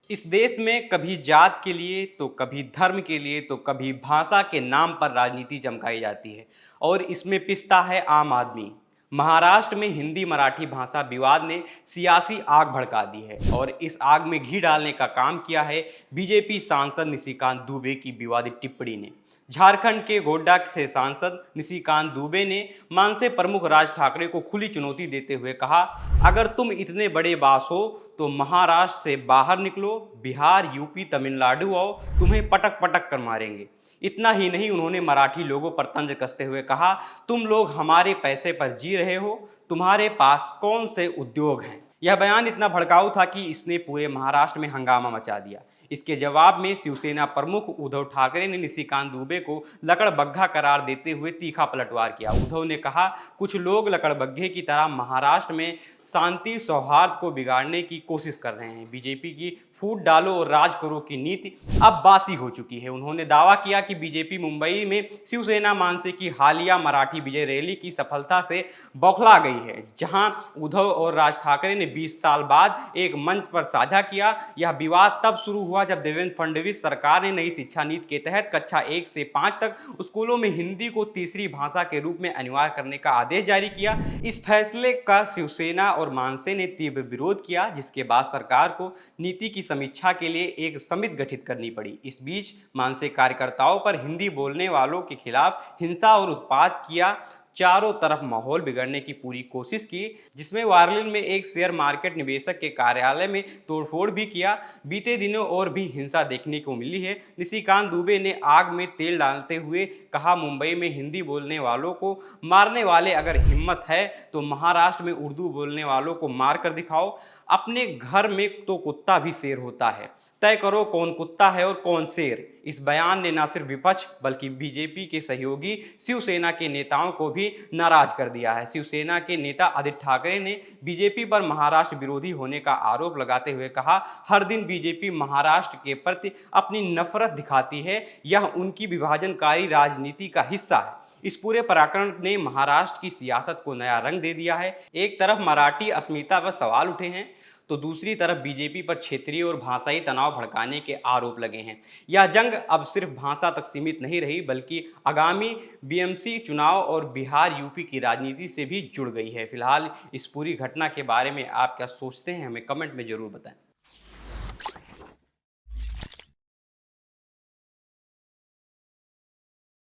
इस देश में कभी जात के लिए तो कभी धर्म के लिए तो कभी भाषा के नाम पर राजनीति चमकाई जाती है और इसमें पिसता है आम आदमी। महाराष्ट्र में हिंदी मराठी भाषा विवाद ने सियासी आग भड़का दी है और इस आग में घी डालने का काम किया है बीजेपी सांसद निशिकांत दुबे की विवादित टिप्पणी ने। झारखंड के गोड्डा से सांसद निशिकांत दुबे ने मानसे प्रमुख राज ठाकरे को खुली चुनौती देते हुए कहा, अगर तुम इतने बड़े बास हो तो महाराष्ट्र से बाहर निकलो, बिहार, यूपी, तमिलनाडु आओ, तुम्हें पटक पटक कर मारेंगे। इतना ही नहीं, उन्होंने मराठी लोगों पर तंज कसते हुए कहा, तुम लोग हमारे पैसे पर जी रहे हो, तुम्हारे पास कौन से उद्योग हैं। यह बयान इतना भड़काऊ था कि इसने पूरे महाराष्ट्र में हंगामा मचा दिया। इसके जवाब में शिवसेना प्रमुख उद्धव ठाकरे ने निशिकांत दुबे को लकड़बग्घा करार देते हुए तीखा पलटवार किया। उद्धव ने कहा, कुछ लोग लकड़बग्घे की तरह महाराष्ट्र में शांति सौहार्द को बिगाड़ने की कोशिश कर रहे हैं। बीजेपी की फूट डालो और राज करो की नीति अब बासी हो चुकी है। उन्होंने दावा किया कि बीजेपी मुंबई में शिवसेना मानसे की हालिया मराठी विजय रैली की सफलता से बौखला गई है, जहां उद्धव और राज ठाकरे ने 20 साल बाद एक मंच पर साझा किया। यह विवाद तब शुरू हुआ जब देवेंद्र फडणवीस सरकार ने नई शिक्षा नीति के तहत कक्षा 1 से 5 तक स्कूलों में हिंदी को तीसरी भाषा के रूप में अनिवार्य करने का आदेश जारी किया। इस फैसले का शिवसेना और मानसे ने तीव्र विरोध किया, जिसके बाद सरकार को नीति की समीक्षा के लिए एक समिति गठित करनी पड़ी। इस बीच मानसे कार्यकर्ताओं पर हिंदी बोलने वालों के खिलाफ हिंसा और उत्पात किया, चारों तरफ माहौल बिगड़ने की पूरी कोशिश की, जिसमें वारलिन में एक शेयर मार्केट निवेशक के कार्यालय में तोड़फोड़ भी किया। बीते दिनों और भी हिंसा देखने को मिली है। निशिकांत दुबे ने आग में तेल डालते हुए कहा, मुंबई में हिंदी बोलने वालों को मारने वाले अगर हिम्मत है तो महाराष्ट्र में उर्दू बोलने वालों को मार कर दिखाओ। अपने घर में तो कुत्ता भी शेर होता है, तय करो कौन कुत्ता है और कौन शेर। इस बयान ने न सिर्फ विपक्ष बल्कि बीजेपी के सहयोगी शिवसेना के नेताओं को भी नाराज कर दिया है। शिवसेना के नेता आदित्य ठाकरे ने बीजेपी पर महाराष्ट्र विरोधी होने का आरोप लगाते हुए कहा, हर दिन बीजेपी महाराष्ट्र के प्रति अपनी नफरत दिखाती है, यह उनकी विभाजनकारी राजनीति का हिस्सा है। इस पूरे प्रकरण ने महाराष्ट्र की सियासत को नया रंग दे दिया है। एक तरफ मराठी अस्मिता पर सवाल उठे हैं तो दूसरी तरफ बीजेपी पर क्षेत्रीय और भाषाई तनाव भड़काने के आरोप लगे हैं। यह जंग अब सिर्फ भाषा तक सीमित नहीं रही बल्कि आगामी बीएमसी चुनाव और बिहार यूपी की राजनीति से भी जुड़ गई है। फिलहाल इस पूरी घटना के बारे में आप क्या सोचते हैं, हमें कमेंट में जरूर बताएं।